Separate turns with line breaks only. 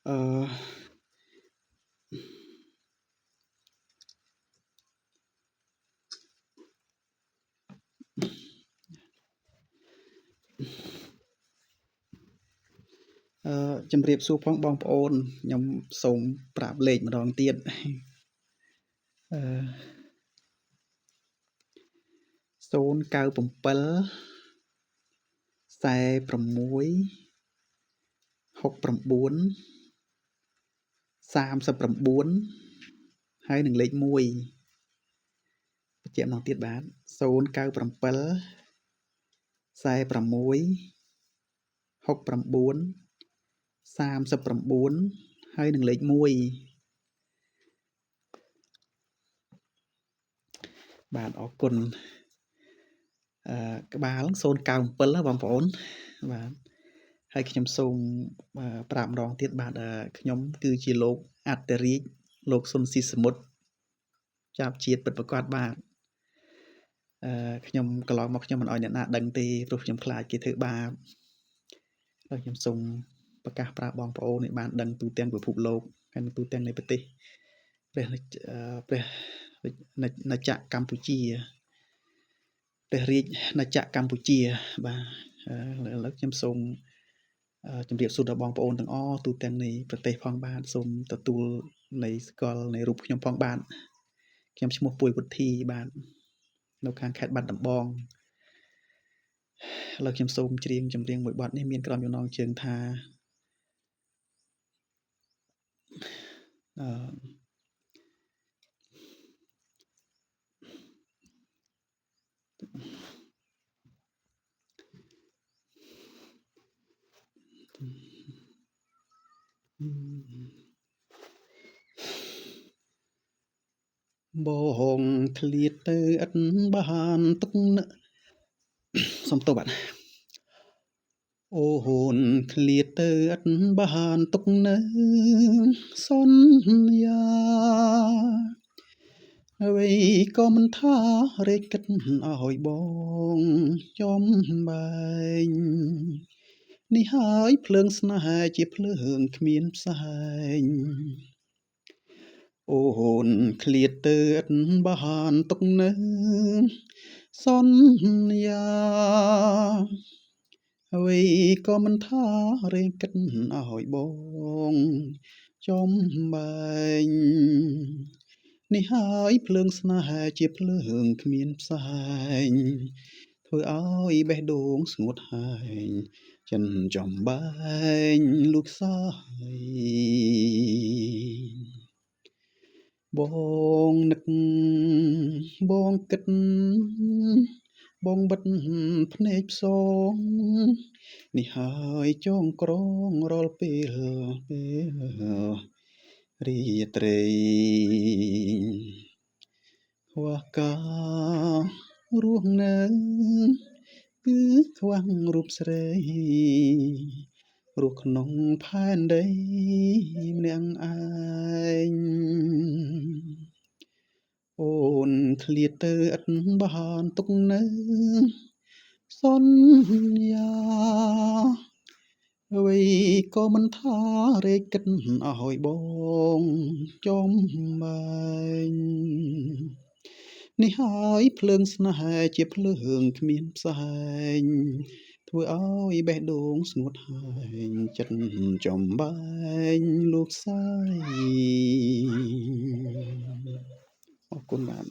ជំរាបសួរផងបងប្អូនខ្ញុំសូមប្រាប់លេខម្ដងទៀត097 46 39 ហើយនឹងលេខ1បញ្ជាក់ម្ដងទៀតបាទ097 46 69 39ហើយនឹងលេខ1បាទអរគុណក្បាល097បងប្អូនបាទហើយខ្ញុំសូមប្រាប់ម្ដងទៀតបាទខ្ញុំគឺជាលោកអត្តរាជលោកសុនស៊ីសមុទ្រចាប់ជាតិពិតប្រាកដបាទខ្ញុំកន្លងមកខ្ញុំមិនអោយអ្នកណាដឹងទេព្រោះខ្ញុំខ្លាចគេធ្វើបាបហើយខ្ញុំសូមប្រកាសប្រាប់បងប្អូនឲ្យបានដឹងទូទាំងពិភពលោកហើយទូទាំងនៃប្រទេសព្រះណាចក្រកម្ពុជាព្រះរាជណាចក្រកម្ពុជាបាទឥឡូវខ្ញុំសូមជម្រាបសួរដល់បងប្អូនទាំងអស់ទូទាំងនៃប្រទេសផងបាទសូមទទួលនៃស្គាល់នៃរូបខ្ញុំផងបាទខ្ញុំឈ្មោះពួយវុធីបាទនៅខាងខេត្តបាត់ដំបងឥឡូវខ្ញុំសូមច្រៀងចម្រៀងមួយបទនេះមានក្រុមចំណងជើងថាបងឃ្លាតទៅឥតបានទុកនឹកសុំទោសបាទអូហូនឃ្លាតទៅឥតបានទុកនៅសន្យាអ្វីក៏មិនថារែកគិតឲ្យបងចំបែងនេះហើយភ្លើងស្នេហ៍ជាភ្លើងគ្មានផ្សែងអូហូនឃ្លាតទៅឥតបានទុកនៅសន្យាអ្វីក៏មិនថារែងគិតឲ្យបងចំបែងនេះហើយភ្លើងស្នេហ៍ជាភ្លើងគ្មានផ្សែងធ្វើឲ្យបេះដូងស្ងួតហើយចិនចំបែងលូកសាយបងនឹកបងគិតបងបិទភ្នែកផ្សងនេះហើយចងក្រងរាល់ពេលរាត្រីខ្វះការរស់នៅគឺខ្វះរូបស្រីរស់ក្នុងផែនដីម្នាក់ឯងអូនឃ្លាតទៅឥតបានទុកនៅសន្យាអ្វីក៏មិនថារែកគិតឲ្យបងចំបែងនេះហើយភ្លើងស្នេហ៍ជាភ្លើងគ្មានផ្សែងធ្វើឲ្យបេះដូងស្ងួតហើយចិត្តចំបែងលោកសាយអរគុណបាទ